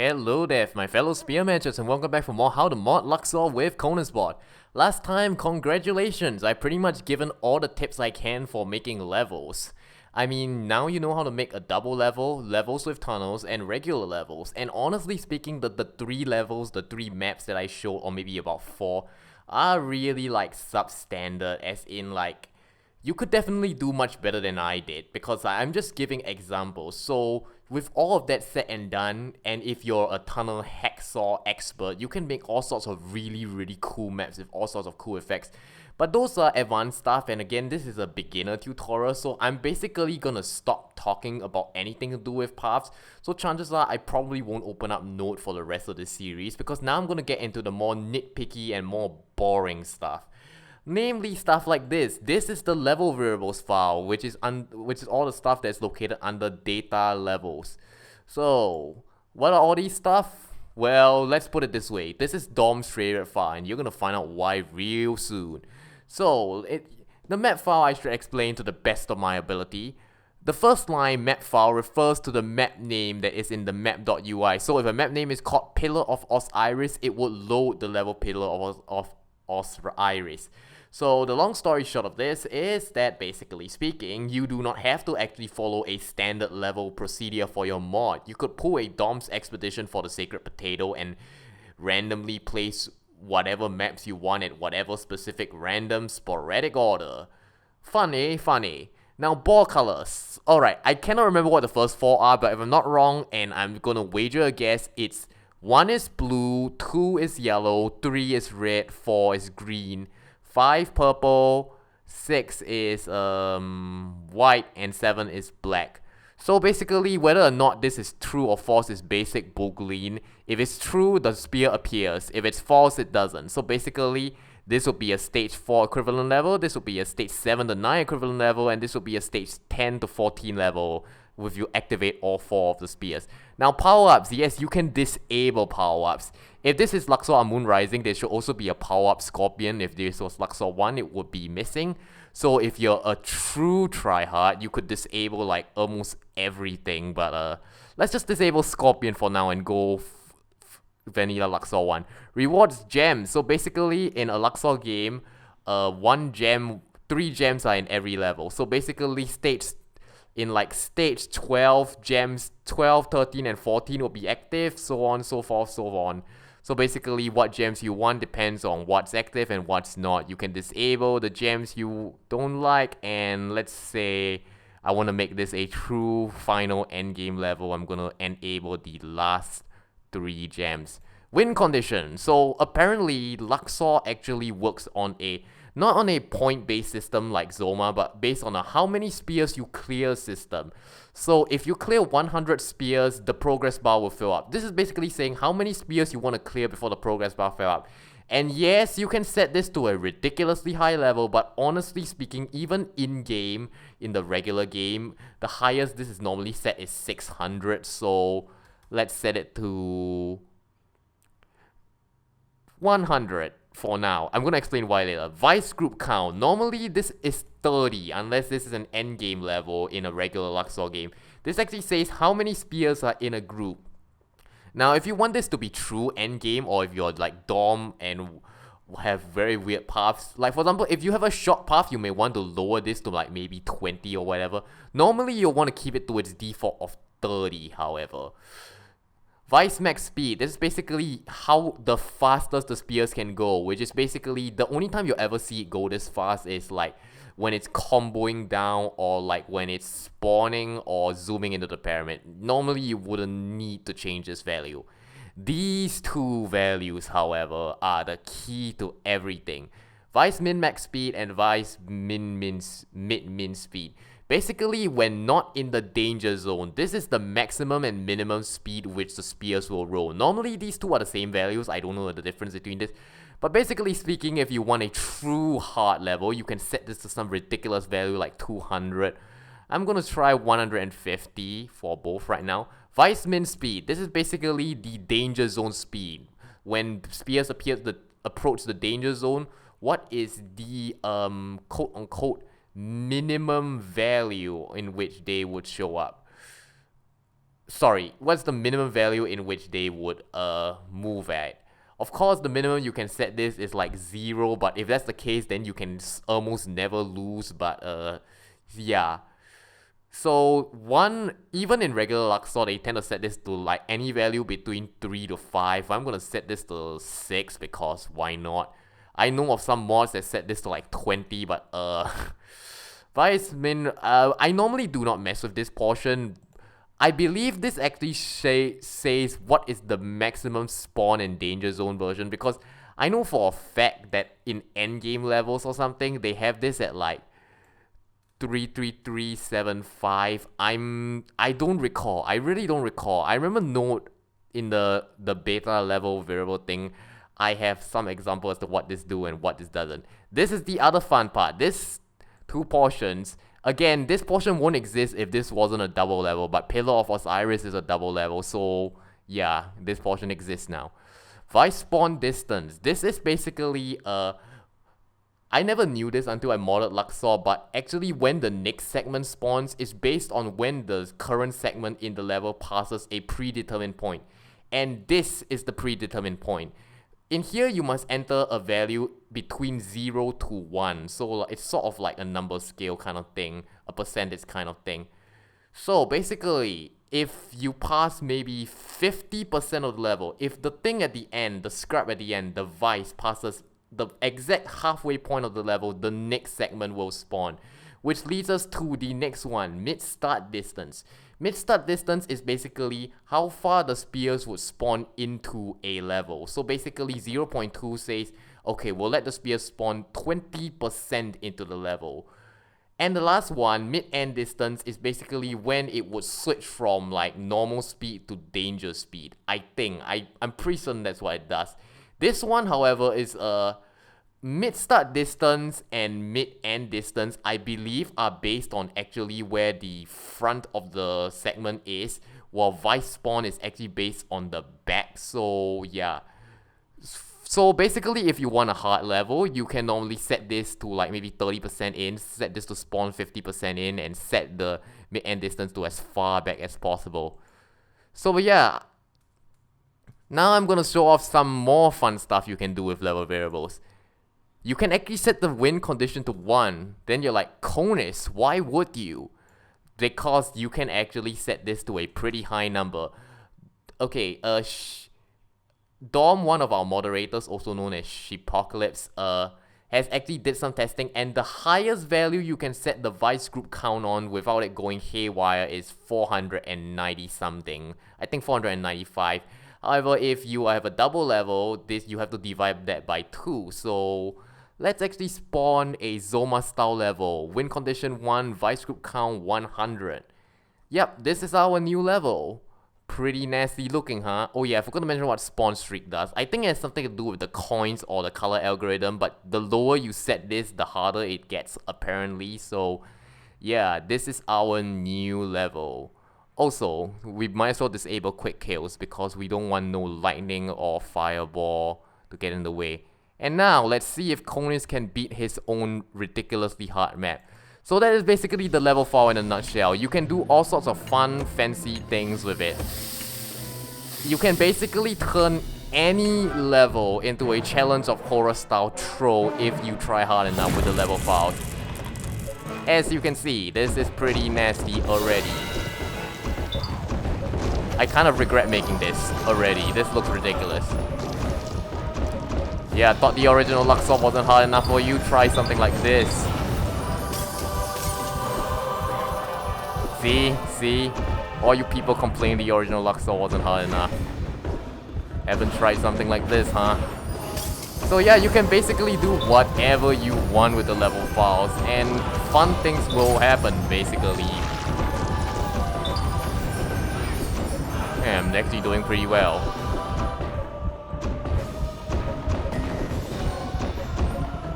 Hello there, my fellow spearmanchers, and welcome back for more How to Mod Luxor with konisbored. Last time, congratulations, I pretty much given all the tips I can for making levels. I mean, now you know how to make a double level, levels with tunnels, and regular levels. And honestly speaking, the three levels, the three maps that I showed, or maybe about four, are really like substandard, as in like, you could definitely do much better than I did because I'm just giving examples. So with all of that said and done, and if you're a tunnel hacksaw expert, you can make all sorts of really cool maps with all sorts of cool effects. But those are advanced stuff, and again, this is a beginner tutorial, so I'm basically gonna stop talking about anything to do with paths. So chances are I probably won't open up Node for the rest of the series because now I'm gonna get into the more nitpicky and more boring stuff. Namely stuff like this. This is the level variables file, which is all the stuff that's located under data levels. So, what are all these stuff? Well, let's put it this way. This is DOM's favorite file, and you're gonna find out why real soon. So, the map file I should explain to the best of my ability. The first line map file refers to the map name that is in the map.ui. So if a map name is called Pillar of Osiris, it would load the level Pillar of Osiris. So the long story short of this is that basically speaking, you do not have to actually follow a standard level procedure for your mod. You could pull a DOM's expedition for the Sacred Potato and randomly place whatever maps you want at whatever specific random sporadic order. Funny, funny. Now ball colors. Alright, I cannot remember what the first four are, but if I'm not wrong and I'm gonna wager a guess, it's 1 is blue, 2 is yellow, 3 is red, 4 is green, 5 purple, 6 is white, and 7 is black. So basically, whether or not this is true or false is basic Boolean. If it's true, the spear appears. If it's false, it doesn't. So basically, this will be a stage 4 equivalent level, this will be a stage 7 to 9 equivalent level, and this will be a stage 10 to 14 level if you activate all 4 of the spears. Now power-ups, yes, you can disable power-ups. If this is Luxor or Moon Rising, there should also be a power-up Scorpion. If this was Luxor 1, it would be missing. So if you're a true tryhard, you could disable like almost everything, but let's just disable Scorpion for now and go vanilla Luxor 1. Rewards gems. So basically in a Luxor game, 1 gem, 3 gems are in every level. So basically stage 12, gems 12, 13, and 14 will be active, so on, so forth, so on. So basically what gems you want depends on what's active and what's not. You can disable the gems you don't like, and let's say I want to make this a true final endgame level. I'm going to enable the last 3 gems. Win condition. So apparently Luxor actually works on not on a point-based system like Zoma, but based on a how many spears you clear system. So if you clear 100 spears, the progress bar will fill up. This is basically saying how many spears you want to clear before the progress bar fill up. And yes, you can set this to a ridiculously high level, but honestly speaking, even in-game, in the regular game, the highest this is normally set is 600. So let's set it to 100 for now. I'm going to explain why later. Vice group count. Normally this is 30 unless this is an endgame level in a regular Luxor game. This actually says how many spears are in a group. Now if you want this to be true endgame, or if you're like Dom and have very weird paths, like for example if you have a short path, you may want to lower this to like maybe 20 or whatever. Normally you'll want to keep it to its default of 30 however. Vice max speed. This is basically how the fastest the spears can go, which is basically the only time you'll ever see it go this fast is like when it's comboing down, or like when it's spawning or zooming into the pyramid. Normally you wouldn't need to change this value. These two values, however, are the key to everything. Vice min max speed and Vice min speed. Basically, when not in the danger zone, this is the maximum and minimum speed which the spears will roll. Normally, these two are the same values. I don't know the difference between this. But basically speaking, if you want a true hard level, you can set this to some ridiculous value like 200. I'm going to try 150 for both right now. Vice min speed. This is basically the danger zone speed. When spears approach the danger zone, what is the quote-unquote minimum value in which they would show up? sorry, what's the minimum value in which they would move at? Of course, the minimum you can set this is like 0, but if that's the case, then you can almost never lose, but yeah. So even in regular Luxor, they tend to set this to like any value between 3 to 5. I'm gonna set this to 6 because why not? I know of some mods that set this to like 20, but I normally do not mess with this portion. I believe this actually says what is the maximum spawn and danger zone version, because I know for a fact that in endgame levels or something, they have this at like 33375. I don't recall. I really don't recall. I remember note in the beta level variable thing, I have some example as to what this do and what this doesn't. This is the other fun part. This two portions. Again, this portion won't exist if this wasn't a double level, but Pillar of Osiris is a double level, so yeah, this portion exists now. Vice spawn distance. This is basically I never knew this until I modded Luxor, but actually when the next segment spawns is based on when the current segment in the level passes a predetermined point. And this is the predetermined point. In here, you must enter a value between 0 to 1. So it's sort of like a number scale kind of thing, a percentage kind of thing. So basically, if you pass maybe 50% of the level, if the thing at the end, the scrap at the end, the vice passes the exact halfway point of the level, the next segment will spawn. Which leads us to the next one, mid-start distance. Mid-start distance is basically how far the spears would spawn into a level. So basically 0.2 says, okay, we'll let the spears spawn 20% into the level. And the last one, mid-end distance, is basically when it would switch from like normal speed to danger speed. I think, I'm pretty certain that's what it does. This one, however, is mid-start distance and mid-end distance, I believe, are based on actually where the front of the segment is, while vice spawn is actually based on the back. So yeah. So basically, if you want a hard level, you can normally set this to like maybe 30% in, set this to spawn 50% in, and set the mid-end distance to as far back as possible. So yeah. Now I'm gonna show off some more fun stuff you can do with level variables. You can actually set the win condition to 1. Then you're like, Konis, why would you? Because you can actually set this to a pretty high number. Okay, Dom, one of our moderators, also known as Shipocalypse, has actually did some testing, and the highest value you can set the vice group count on without it going haywire is 490 something. I think 495. However, if you have a double level, you have to divide that by 2. So let's actually spawn a Zoma style level. Win condition 1, vice group count 100. Yep, this is our new level. Pretty nasty looking, huh? Oh yeah, I forgot to mention what spawn streak does. I think it has something to do with the coins or the color algorithm, but the lower you set this, the harder it gets apparently. So yeah, this is our new level. Also, we might as well disable quick kills because we don't want no lightning or fireball to get in the way. And now, let's see if Konis can beat his own ridiculously hard map. So that is basically the level file in a nutshell. You can do all sorts of fun, fancy things with it. You can basically turn any level into a challenge of horror style troll if you try hard enough with the level files. As you can see, this is pretty nasty already. I kind of regret making this already. This looks ridiculous. Yeah, I thought the original Luxor wasn't hard enough for you. Try something like this. See? All you people complain the original Luxor wasn't hard enough. Haven't tried something like this, huh? So yeah, you can basically do whatever you want with the level files, and fun things will happen, basically. I'm actually doing pretty well.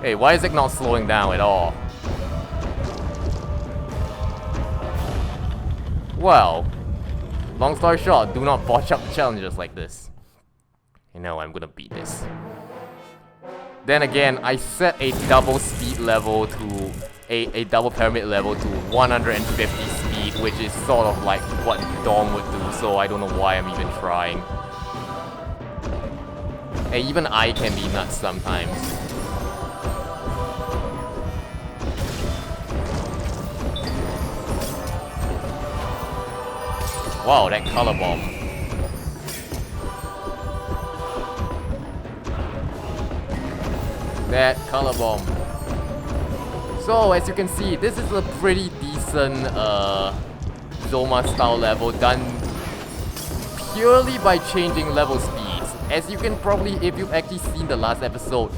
Hey, why is it not slowing down at all? Well, long story short, do not botch up challenges like this. You know, I'm gonna beat this. Then again, I set a double speed level to a double pyramid level to 150 speed speed, which is sort of like what Dawn would do, so I don't know why I'm even trying. And even I can be nuts sometimes. Wow, that color bomb. That color bomb. So, as you can see, this is a pretty decent Zoma style level done purely by changing level speeds. As you can probably, if you've actually seen the last episode,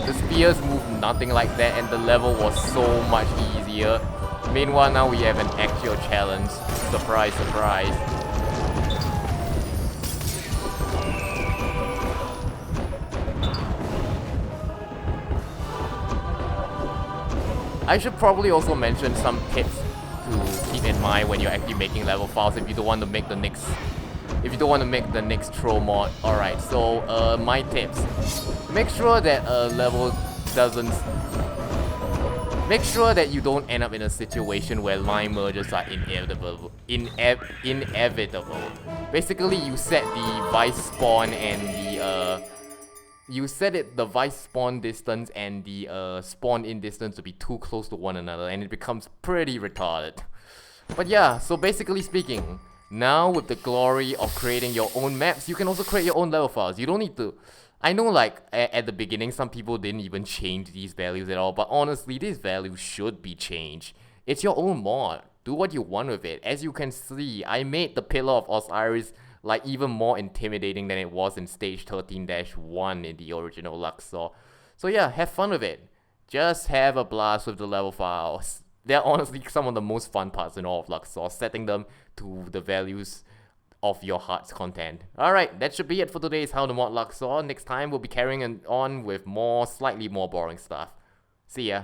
the spears move nothing like that and the level was so much easier. Meanwhile, now we have an actual challenge. Surprise, surprise. I should probably also mention some tips to keep in mind when you're actually making level files if you don't want to make the next troll mod. Alright, so my tips. Make sure that make sure that you don't end up in a situation where line merges are inevitable. Basically, you set the vice spawn and the vice spawn distance and the spawn in distance to be too close to one another, and it becomes pretty retarded. But yeah, so basically speaking, now with the glory of creating your own maps, you can also create your own level files. You don't need to. I know, like, at the beginning, some people didn't even change these values at all, but honestly, these values should be changed. It's your own mod. Do what you want with it. As you can see, I made the Pillar of Osiris, like, even more intimidating than it was in stage 13-1 in the original Luxor. So yeah, have fun with it. Just have a blast with the level files. They're honestly some of the most fun parts in all of Luxor, setting them to the values of your heart's content. Alright, that should be it for today's How to Mod Luxor. Next time we'll be carrying on with slightly more boring stuff. See ya.